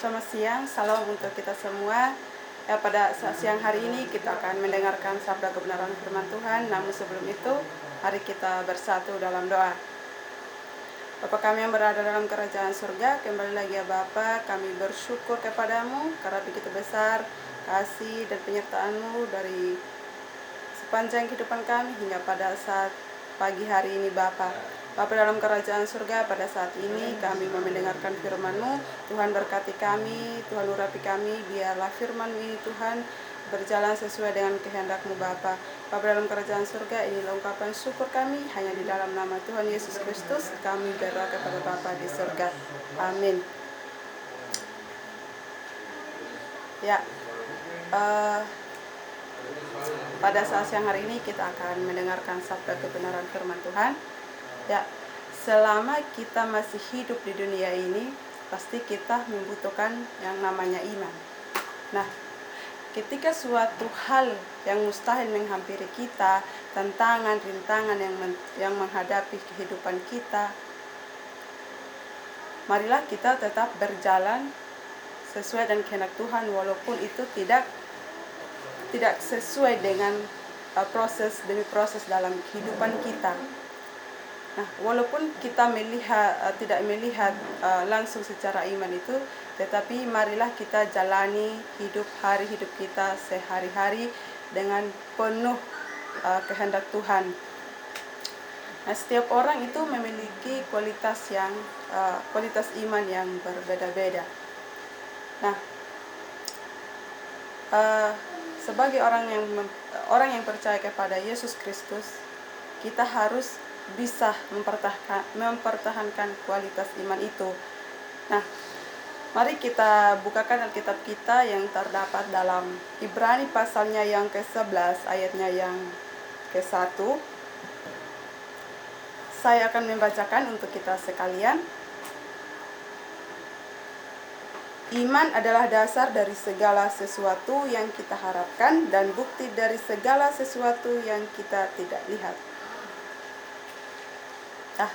Selamat siang, salam untuk kita semua. Ya, pada siang hari ini kita akan mendengarkan sabda kebenaran firman Tuhan. Namun sebelum itu, mari kita bersatu dalam doa. Bapa kami yang berada dalam kerajaan surga, kembali lagi ya Bapa, kami bersyukur kepadamu karena begitu besar kasih dan penyertaan-Mu dari sepanjang kehidupan kami hingga pada saat pagi hari ini Bapa. Bapa dalam kerajaan surga, pada saat ini kami mau mendengarkan firman-Mu. Tuhan berkati kami, Tuhan urapi kami, biarlah firman-Mu ini Tuhan berjalan sesuai dengan kehendak-Mu Bapa. Bapa dalam kerajaan surga, inilah ungkapan syukur kami, hanya di dalam nama Tuhan Yesus Kristus kami berdoa kepada Bapa di surga. Amin. Ya, pada saat siang hari ini kita akan mendengarkan sabda kebenaran firman Tuhan. Ya, selama kita masih hidup di dunia ini, pasti kita membutuhkan yang namanya iman. Nah, ketika suatu hal yang mustahil menghampiri kita, tantangan, rintangan yang menghadapi kehidupan kita, marilah kita tetap berjalan sesuai dengan kehendak Tuhan, walaupun itu tidak sesuai dengan proses demi proses dalam kehidupan kita. Nah, walaupun kita tidak melihat langsung secara iman itu, tetapi marilah kita jalani hari hidup kita sehari-hari dengan penuh kehendak Tuhan. Nah, setiap orang itu memiliki kualitas iman yang berbeda-beda. Nah, sebagai orang yang percaya kepada Yesus Kristus, kita harus bisa mempertahankan kualitas iman itu. Nah, mari kita bukakan Alkitab kita yang terdapat dalam Ibrani pasalnya yang ke-11 ayatnya yang ke-1. Saya akan membacakan untuk kita sekalian. Iman adalah dasar dari segala sesuatu yang kita harapkan dan bukti dari segala sesuatu yang kita tidak lihat. Nah,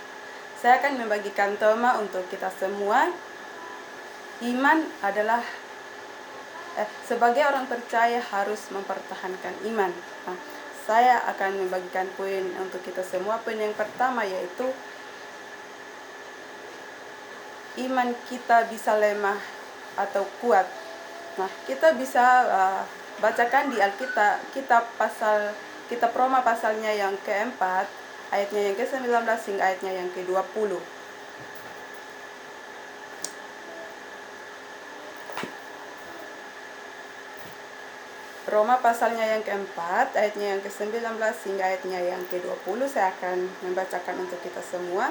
saya akan membagikan tema untuk kita semua. Iman adalah sebagai orang percaya harus mempertahankan iman. Nah, saya akan membagikan poin untuk kita semua. Poin yang pertama yaitu iman kita bisa lemah atau kuat. Nah, kita bisa bacakan di Alkitab kitab Roma pasalnya yang ke-4 ayatnya yang ke-19 hingga ayatnya yang ke-20. Roma pasalnya yang ke-4 ayatnya yang ke-19 hingga ayatnya yang ke-20. Saya akan membacakan untuk kita semua.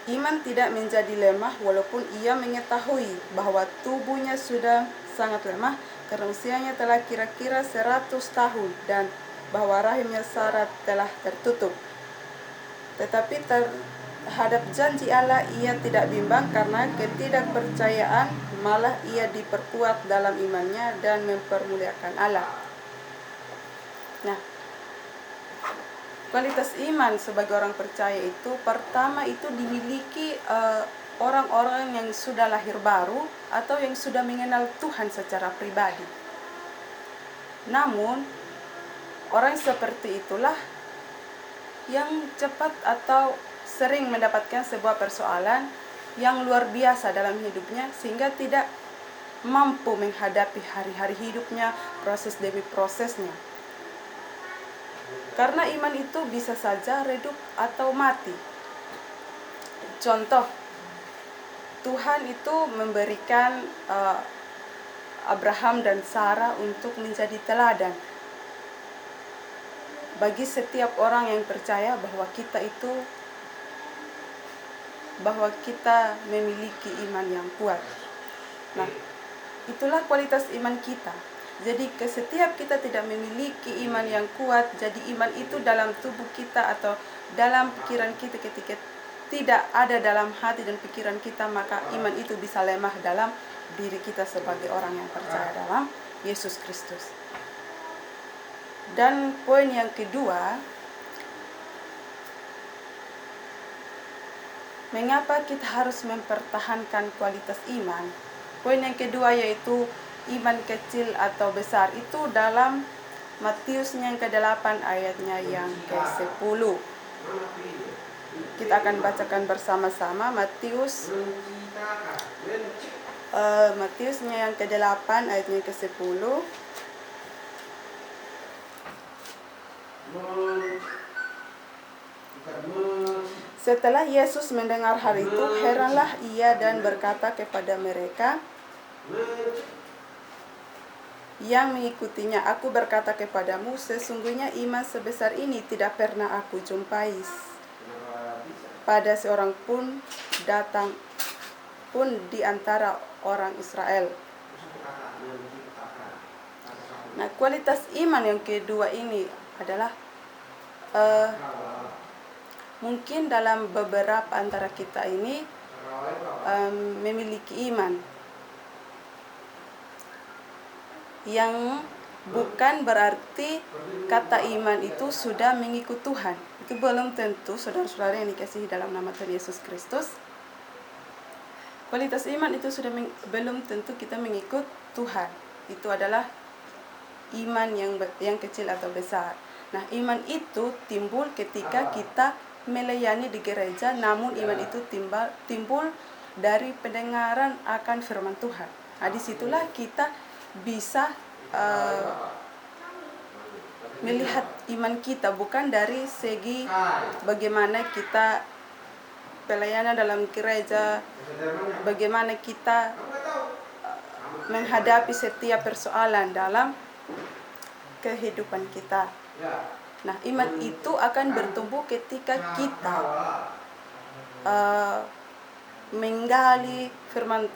Iman tidak menjadi lemah walaupun ia mengetahui bahwa tubuhnya sudah sangat lemah karena usianya telah kira-kira 100 tahun dan bahwa rahimnya Sarah telah tertutup. Tetapi terhadap janji Allah ia tidak bimbang karena ketidakpercayaan, malah ia diperkuat dalam imannya dan mempermuliakan Allah. Nah, kualitas iman sebagai orang percaya itu pertama itu dimiliki orang-orang yang sudah lahir baru atau yang sudah mengenal Tuhan secara pribadi. Namun orang seperti itulah yang cepat atau sering mendapatkan sebuah persoalan yang luar biasa dalam hidupnya sehingga tidak mampu menghadapi hari-hari hidupnya, proses demi prosesnya. Karena iman itu bisa saja redup atau mati. Contoh, Tuhan itu memberikan Abraham dan Sarah untuk menjadi teladan bagi setiap orang yang percaya bahwa kita memiliki iman yang kuat. Nah, itulah kualitas iman kita. Jadi setiap kita tidak memiliki iman yang kuat, jadi iman itu dalam tubuh kita atau dalam pikiran kita, ketika tidak ada dalam hati dan pikiran kita, maka iman itu bisa lemah dalam diri kita sebagai orang yang percaya dalam Yesus Kristus. Dan poin yang kedua, Mengapa kita harus mempertahankan kualitas iman? Poin yang kedua yaitu iman kecil atau besar. Itu dalam Matius yang ke-8 ayatnya yang ke-10. Kita akan bacakan bersama-sama Matiusnya yang ke-8 ayatnya ke-10. Setelah Yesus mendengar hal itu, heranlah ia dan berkata kepada mereka yang mengikutinya, "Aku berkata kepadamu, sesungguhnya iman sebesar ini tidak pernah aku jumpai pada seorang pun datang pun di antara orang Israel." Nah, kualitas iman yang kedua ini adalah mungkin dalam beberapa antara kita ini memiliki iman yang bukan berarti kata iman itu sudah mengikut Tuhan. Itu belum tentu, saudara-saudara yang dikasihi dalam nama Tuhan Yesus Kristus. Kualitas iman itu sudah belum tentu kita mengikut Tuhan. Itu adalah iman yang kecil atau besar. Nah, iman itu timbul ketika kita melayani di gereja, namun iman itu timbul dari pendengaran akan firman Tuhan. Nah, disitulah kita bisa melihat iman kita, bukan dari segi bagaimana kita pelayanan dalam gereja, bagaimana kita menghadapi setiap persoalan dalam kehidupan kita. Nah, iman itu akan bertumbuh ketika kita menggali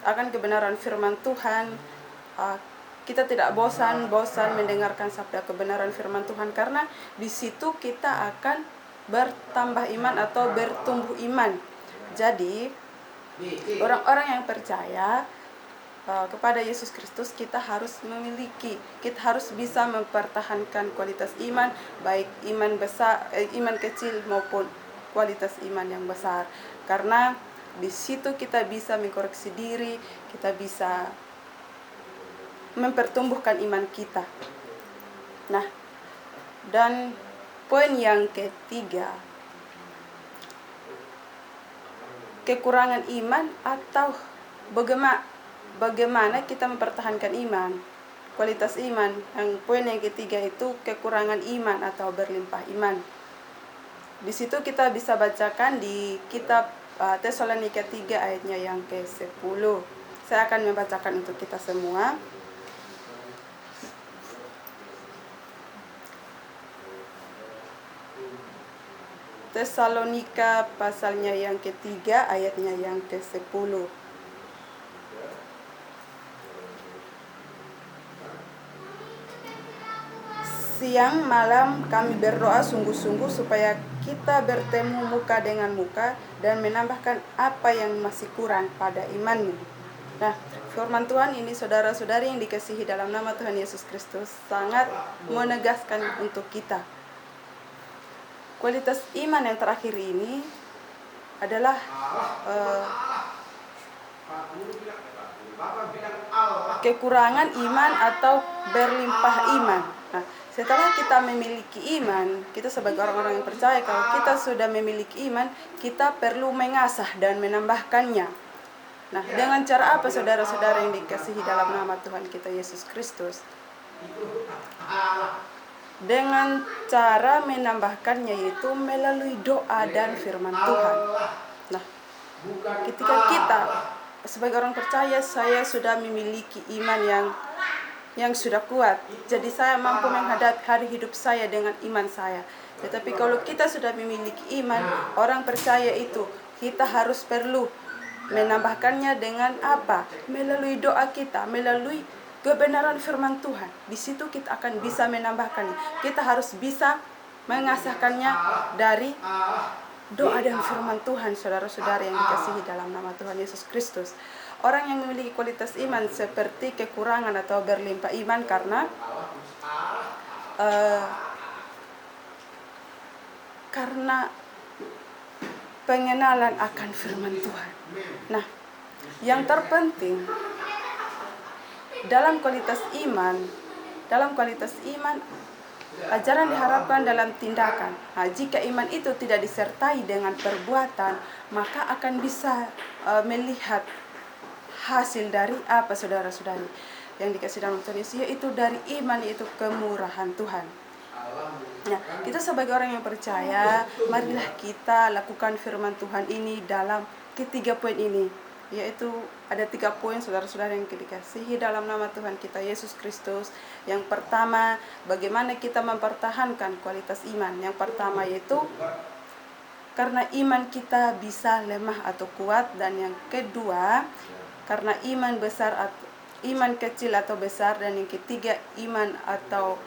akan kebenaran firman Tuhan. Kita tidak bosan mendengarkan sabda kebenaran firman Tuhan, karena di situ kita akan bertambah iman atau bertumbuh iman. Jadi orang-orang yang percaya kepada Yesus Kristus, kita harus bisa mempertahankan kualitas iman, baik iman kecil maupun kualitas iman yang besar, karena di situ kita bisa mengkoreksi diri, kita bisa mempertumbuhkan iman kita. Nah, dan poin yang ketiga, kekurangan iman atau bagaimana kita mempertahankan iman, kualitas iman. Yang poin yang ketiga itu kekurangan iman atau berlimpah iman. Di situ kita bisa bacakan di kitab Tesalonika 3 ayatnya yang ke-10. Saya akan membacakan untuk kita semua. Tesalonika pasalnya yang ketiga ayatnya yang ke-10. Siang malam kami berdoa sungguh-sungguh supaya kita bertemu muka dengan muka dan menambahkan apa yang masih kurang pada imanmu. Nah, firman Tuhan ini, saudara-saudari yang dikasihi dalam nama Tuhan Yesus Kristus, sangat menegaskan untuk kita. Kualitas iman yang terakhir ini adalah kekurangan iman atau berlimpah iman. Nah, setelah kita memiliki iman, kita sebagai orang-orang yang percaya, kalau kita sudah memiliki iman, kita perlu mengasah dan menambahkannya. Nah, dengan cara apa, saudara-saudara yang dikasihi dalam nama Tuhan kita Yesus Kristus? Dengan cara menambahkannya, yaitu melalui doa dan firman Tuhan. Nah, ketika kita sebagai orang percaya, saya sudah memiliki iman yang sudah kuat, jadi saya mampu menghadapi hari hidup saya dengan iman saya. Tetapi kalau kita sudah memiliki iman, orang percaya itu, kita harus perlu menambahkannya dengan apa? Melalui doa kita, melalui kebenaran firman Tuhan. Di situ kita akan bisa menambahkannya. Kita harus bisa mengasahkannya dari doa dan firman Tuhan, saudara-saudara yang dikasihi dalam nama Tuhan Yesus Kristus. Orang yang memiliki kualitas iman seperti kekurangan atau berlimpah iman karena pengenalan akan firman Tuhan. Nah, yang terpenting dalam kualitas iman, ajaran diharapkan dalam tindakan. Nah, jika iman itu tidak disertai dengan perbuatan, maka akan bisa melihat hasil dari apa, saudara-saudari, yang dikasih dalam Tuhan Yesus, yaitu dari iman, yaitu kemurahan Tuhan. Nah, kita sebagai orang yang percaya, marilah kita lakukan firman Tuhan ini dalam ketiga poin ini, yaitu ada 3 poin, saudara-saudara yang dikasihi dalam nama Tuhan kita Yesus Kristus. Yang pertama, bagaimana kita mempertahankan kualitas iman. Yang pertama yaitu karena iman kita bisa lemah atau kuat. Dan yang kedua, karena iman kecil atau besar. Dan yang ketiga, iman atau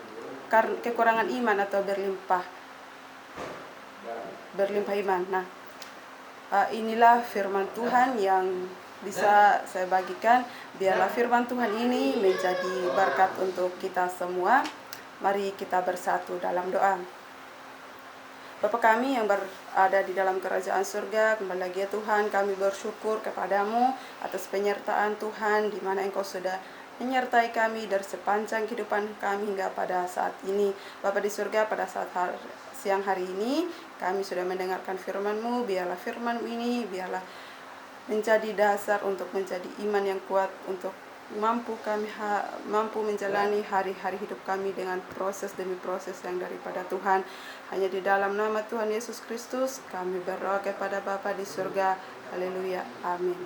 kekurangan iman atau berlimpah iman. Nah, inilah firman Tuhan yang bisa saya bagikan. Biarlah firman Tuhan ini menjadi berkat untuk kita semua. Mari kita bersatu dalam doa. Bapa kami yang berada di dalam kerajaan surga, kembali lagi ya Tuhan, kami bersyukur kepadamu atas penyertaan Tuhan, di mana Engkau sudah menyertai kami dari sepanjang kehidupan kami hingga pada saat ini. Bapa di surga, pada saat siang hari ini kami sudah mendengarkan firman-Mu. Biarlah firman ini menjadi dasar untuk menjadi iman yang kuat, untuk mampu menjalani hari-hari hidup kami dengan proses demi proses yang daripada Tuhan. Hanya di dalam nama Tuhan Yesus Kristus kami berdoa kepada Bapa di surga. Haleluya. Amin.